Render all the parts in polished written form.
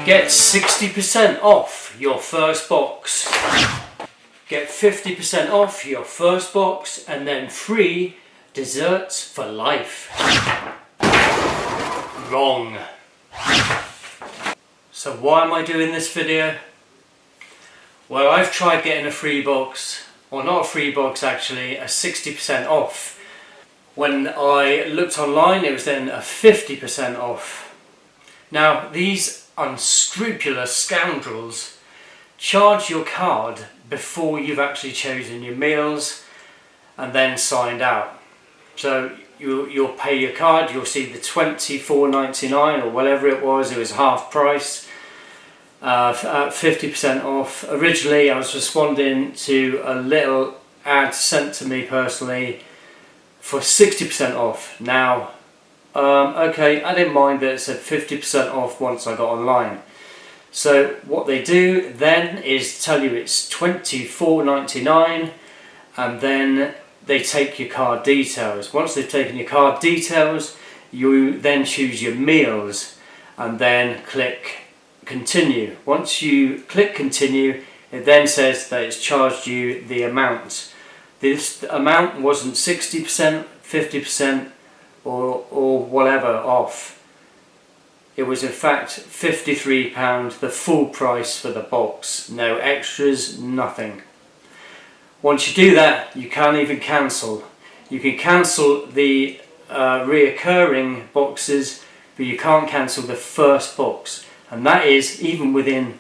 Get 60% off your first box. Get 50% off your first box and then free desserts for life. Wrong. So why am I doing this video? Well, I've tried getting a free box, or not a free box actually, a 60% off. When I looked online, it was then a 50% off. Now, these unscrupulous scoundrels charge your card before you've actually chosen your meals and then signed out. So you'll pay your card, you'll see the $24.99 or whatever it was half price, 50% off. Originally I was responding to a little ad sent to me personally for 60% off. Now, okay, I didn't mind that it said 50% off once I got online. So what they do then is tell you it's $24.99 and then they take your card details. Once they've taken your card details, you then choose your meals and then click continue. Once you click continue, it then says that it's charged you the amount. This amount wasn't 60%, 50% or whatever off. It was in fact £53, the full price for the box. No extras, nothing. Once you do that, you can't even cancel. You can cancel the reoccurring boxes, but you can't cancel the first box. And that is even within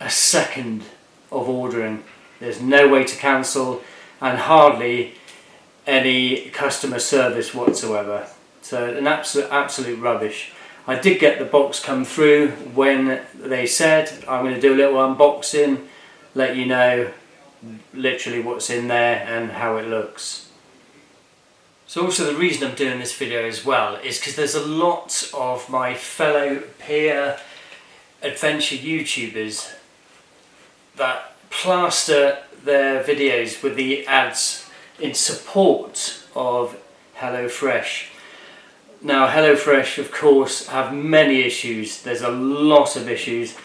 a second of ordering. There's no way to cancel and hardly any customer service whatsoever. So an absolute rubbish. I did get the box come through when they said I'm going to do a little unboxing, let you know literally what's in there and how it looks. So also the reason I'm doing this video as well is because there's a lot of my fellow peer adventure YouTubers that plaster their videos with the ads in support of HelloFresh. Now HelloFresh of course have many issues. There's a lot of issues.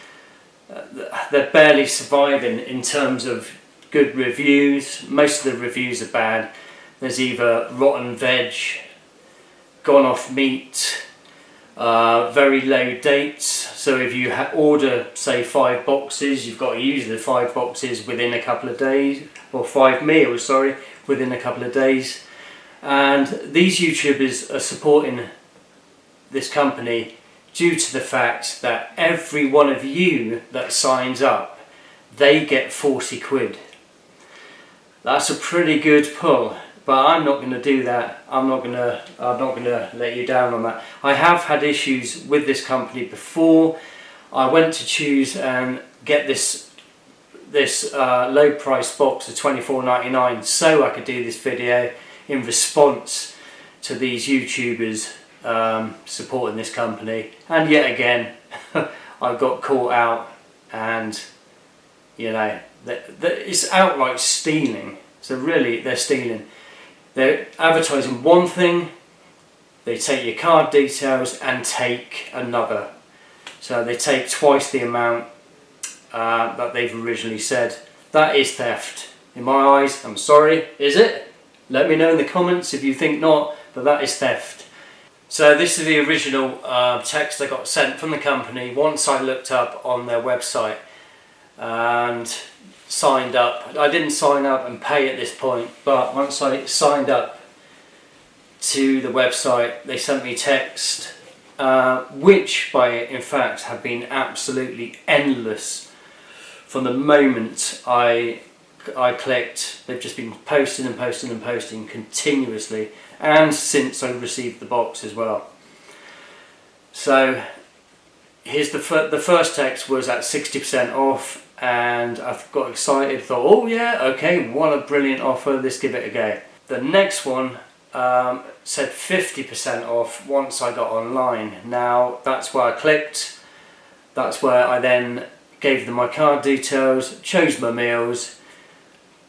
They're barely surviving in terms of good reviews. Most of the reviews are bad. There's either rotten veg, gone off meat, very low dates. So if you order say 5 boxes, you've got to use the 5 boxes within a couple of days, or 5 meals, sorry, within a couple of days. And these YouTubers are supporting this company due to the fact that every one of you that signs up, they get 40 quid. That's a pretty good pull, but I'm not going to do that. I'm not going to let you down on that. I have had issues with this company before. I went to choose and get this low price box of $24.99 so I could do this video in response to these YouTubers supporting this company, and yet again I got caught out, and you know it's outright stealing. So really they're stealing. They're advertising one thing, they take your card details and take another. So they take twice the amount that they've originally said. That is theft in my eyes. I'm sorry, is it? Let me know in the comments if you think not, but that is theft. So this is the original text I got sent from the company once I looked up on their website and signed up. I didn't sign up and pay at this point, but once I signed up to the website, they sent me text, which in fact have been absolutely endless from the moment I clicked. They've just been posting and posting and posting continuously, and since I received the box as well. So here's the first text was at 60% off, and I got excited, thought, oh yeah, okay, what a brilliant offer, let's give it a go. The next one said 50% off once I got online. Now that's where I clicked, that's where I then gave them my card details, chose my meals,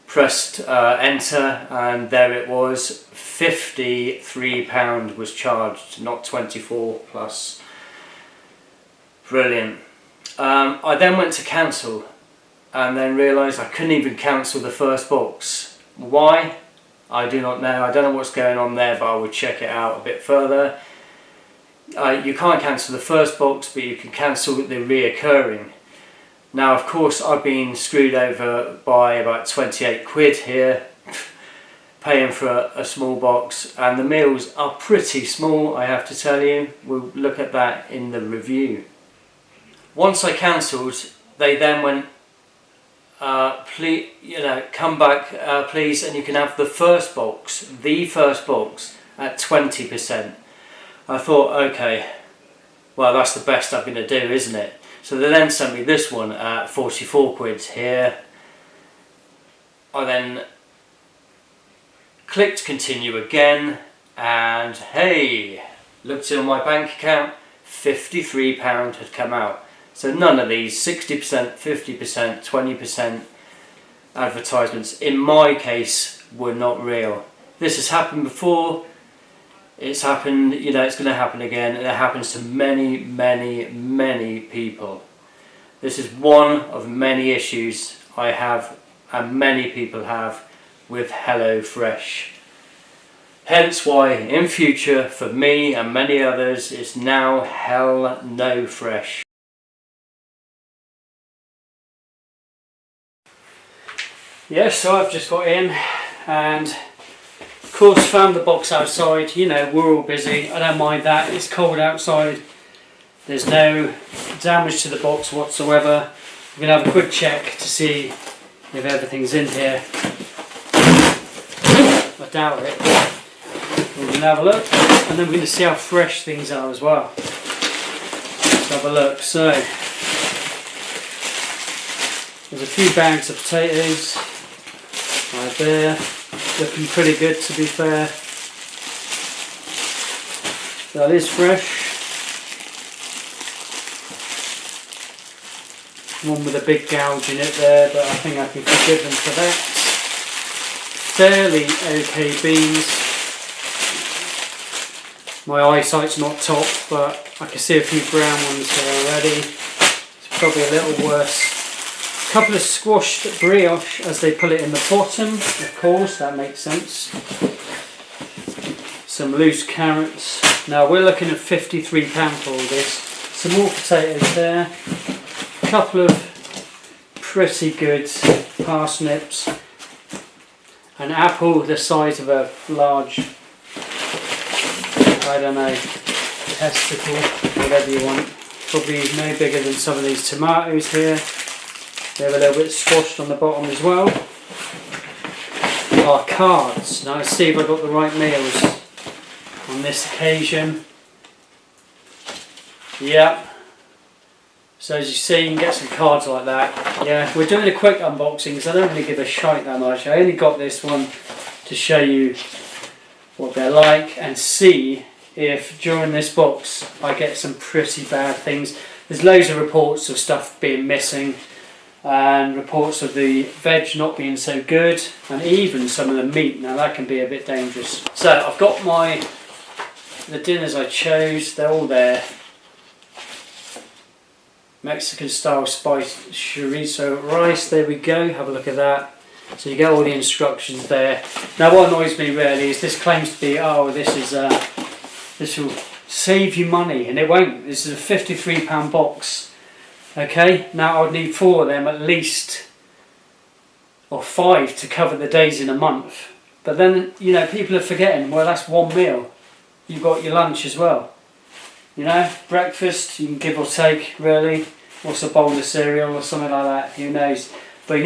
pressed enter, and there it was. £53 was charged, not 24 plus. Brilliant. I then went to cancel and then realised I couldn't even cancel the first box. Why? I do not know. I don't know what's going on there, but I will check it out a bit further. You can't cancel the first box, but you can cancel the reoccurring. Now, of course, I've been screwed over by about 28 quid here, paying for a small box, and the meals are pretty small, I have to tell you. We'll look at that in the review. Once I cancelled, they then went, please, come back, please, and you can have the first box at 20%. I thought, okay, well, that's the best I'm going to do, isn't it? So they then sent me this one at 44 quid here. I then clicked continue again, and hey, looked in my bank account, £53 had come out. So none of these 60%, 50%, 20% advertisements in my case were not real. This has happened before. It's happened, it's going to happen again, and it happens to many, many, many people. This is one of many issues I have, and many people have, with HelloFresh. Hence why, in future, for me and many others, it's now Hell No Fresh. Yes, so I've just got in, and of course found the box outside. We're all busy, I don't mind that, it's cold outside, there's no damage to the box whatsoever. I'm going to have a quick check to see if everything's in here. I doubt it. We're going to have a look, and then we're going to see how fresh things are as well. Let's have a look. So there's a few bags of potatoes right there, looking pretty good to be fair. That is fresh. One with a big gouge in it there, but I think I can forgive them for that. Fairly okay beans. My eyesight's not top, but I can see a few brown ones here already. It's probably a little worse. A couple of squashed brioche as they put it in the bottom, of course, that makes sense. Some loose carrots. Now we're looking at £53 for all this. Some more potatoes there. A couple of pretty good parsnips. An apple the size of a large, I don't know, testicle, whatever you want. Probably no bigger than some of these tomatoes here. They're a little bit squashed on the bottom as well. Our cards. Now let's see if I got the right meals on this occasion. Yeah. So as you see, you can get some cards like that. Yeah, we're doing a quick unboxing because I don't really give a shite that much. I only got this one to show you what they're like and see if during this box I get some pretty bad things. There's loads of reports of stuff being missing and reports of the veg not being so good, and even some of the meat. Now that can be a bit dangerous. So I've got the dinners I chose, they're all there. Mexican style spiced chorizo rice, there we go, have a look at that. So you get all the instructions there. Now what annoys me really is this claims to be, this will save you money, and it won't. This is a £53 box. Okay, now I would need 4 of them at least, or 5 to cover the days in a month. But then, people are forgetting, well, that's one meal. You've got your lunch as well. Breakfast, you can give or take, really. What's a bowl of cereal or something like that, who knows. But,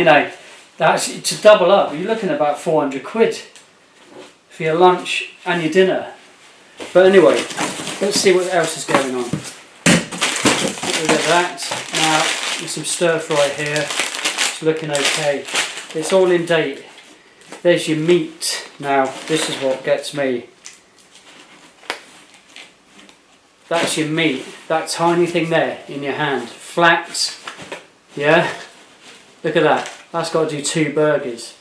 that's to double up. You're looking at about 400 quid for your lunch and your dinner. But anyway, let's see what else is going on. Look at that. Now, there's some stir fry here. It's looking okay. It's all in date. There's your meat. Now, this is what gets me. That's your meat. That tiny thing there in your hand. Flat. Yeah? Look at that. That's got to do 2 burgers.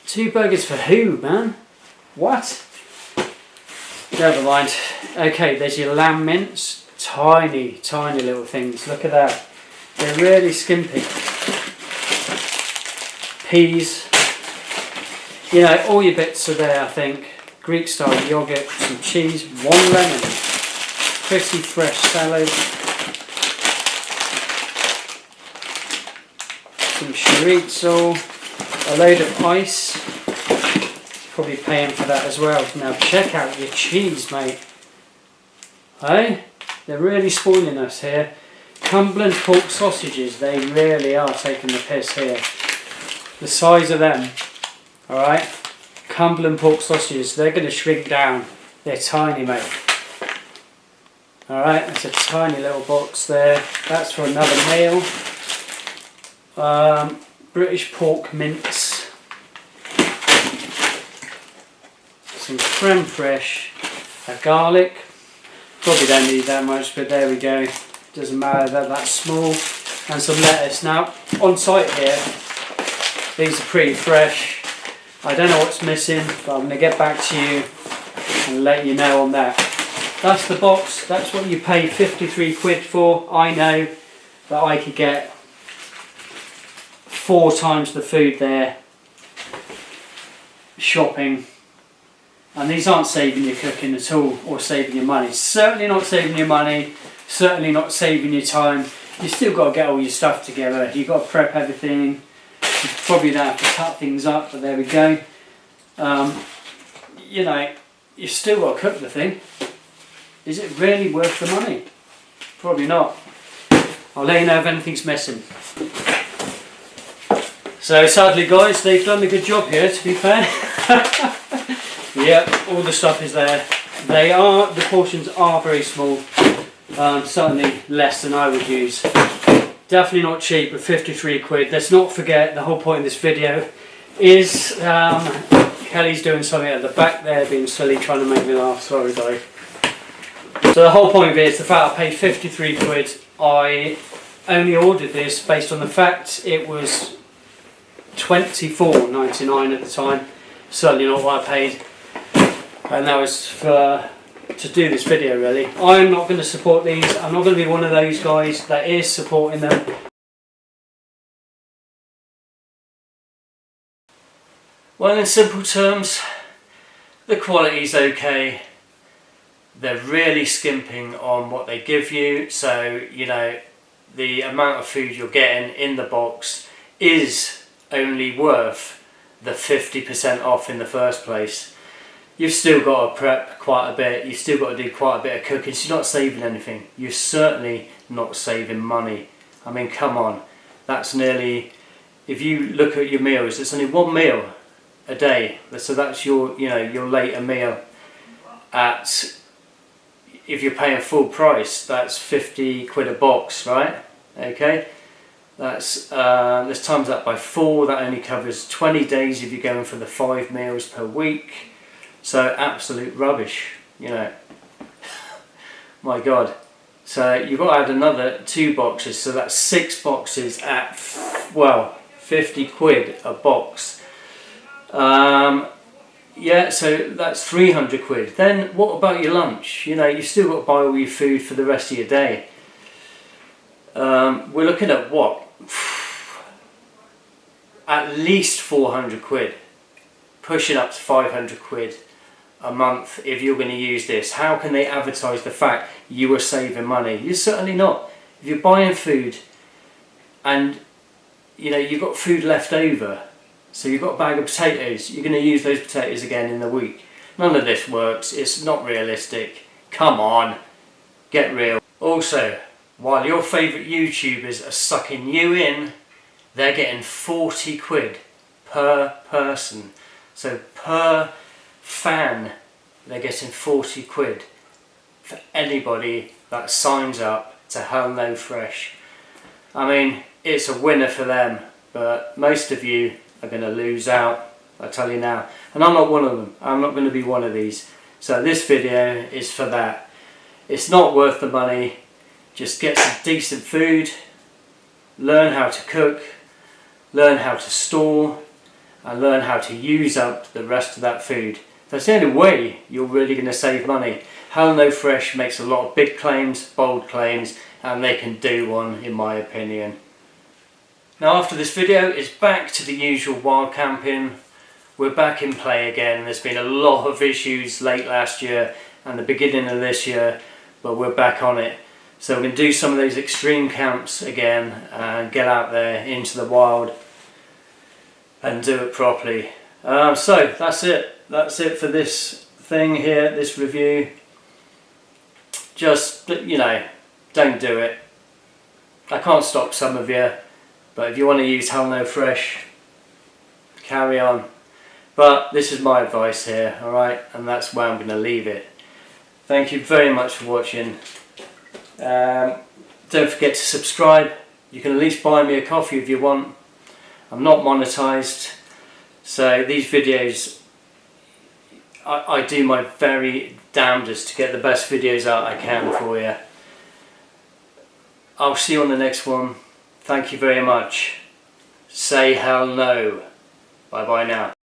2 burgers for who, man? What? Never mind. Okay, there's your lamb mince. Tiny, tiny little things. Look at that. They're really skimpy. Peas. You know, all your bits are there, I think. Greek style yogurt, some cheese, 1 lemon, pretty fresh salad, some chorizo, a load of ice. Probably paying for that as well. Now check out your cheese, mate. Hey? They're really spoiling us here. Cumberland pork sausages, they really are taking the piss here. The size of them, alright? Cumberland pork sausages, they're going to shrink down. They're tiny, mate. Alright, that's a tiny little box there. That's for another meal. British pork mince. Some creme fraiche. A garlic. Probably don't need that much, but there we go. Doesn't matter that that's small. And some lettuce. Now, on site here, these are pretty fresh. I don't know what's missing, but I'm going to get back to you and let you know on that. That's the box. That's what you pay 53 quid for. I know that I could get 4 times the food there shopping. And these aren't saving your cooking at all, or saving your money. Certainly not saving your money, certainly not saving your time. You still got to get all your stuff together. You've got to prep everything. You probably don't have to cut things up, but there we go. You know, you've still got to cook the thing. Is it really worth the money? Probably not. I'll let you know if anything's missing. So sadly guys, they've done a good job here, to be fair. Yep, all the stuff is there. The portions are very small. Certainly less than I would use. Definitely not cheap at 53 quid. Let's not forget the whole point of this video is Kelly's doing something at the back there, being silly, trying to make me laugh. Sorry, guys. So the whole point of it is the fact I paid 53 quid. I only ordered this based on the fact it was £24.99 at the time. Certainly not what I paid. And that was for to do this video really. I'm not going to support these. I'm not going to be one of those guys that is supporting them. Well, in simple terms, the quality's okay. They're really skimping on what they give you, so you know the amount of food you're getting in the box is only worth the 50% off in the first place. You've still got to prep quite a bit, you've still got to do quite a bit of cooking, so you're not saving anything. You're certainly not saving money. I mean, come on, that's nearly, if you look at your meals, it's only 1 meal a day, so that's your, you know, your later meal at, if you're paying full price, that's 50 quid a box, right? Okay, that's let's times that by 4, that only covers 20 days if you're going for the 5 meals per week. So absolute rubbish, you know. My God. So you've got to add another 2 boxes, so that's 6 boxes at, well, 50 quid a box. Yeah, so that's 300 quid. Then what about your lunch? You know, you've still got to buy all your food for the rest of your day. We're looking at what? At least 400 quid. Pushing up to 500 quid a month if you're going to use this. How can they advertise the fact you are saving money? You're certainly not. If you're buying food and you know you've got food left over, so you've got a bag of potatoes, you're going to use those potatoes again in the week. None of this works. It's not realistic. Come on, get real. Also, while your favourite YouTubers are sucking you in, they're getting 40 quid per person. So per fan, they're getting 40 quid for anybody that signs up to HelloFresh. I mean, it's a winner for them, but most of you are going to lose out, I tell you now. And I'm not one of them. I'm not going to be one of these. So this video is for that. It's not worth the money. Just get some decent food, learn how to cook, learn how to store, and learn how to use up the rest of that food. That's the only way you're really going to save money. HelloFresh makes a lot of big claims, bold claims, and they can do one in my opinion. Now after this video, it's back to the usual wild camping. We're back in play again. There's been a lot of issues late last year and the beginning of this year, but we're back on it. So we're going to do some of those extreme camps again and get out there into the wild and do it properly. So that's it. That's it for this thing here, this review. Just, you know, don't do it. I can't stop some of you, but if you want to use HelloFresh, carry on. But this is my advice here, alright, and that's where I'm going to leave it. Thank you very much for watching. Don't forget to subscribe. You can at least buy me a coffee if you want. I'm not monetized, so these videos, I do my very damnedest to get the best videos out I can for you. I'll see you on the next one. Thank you very much. Say hell no. Bye bye now.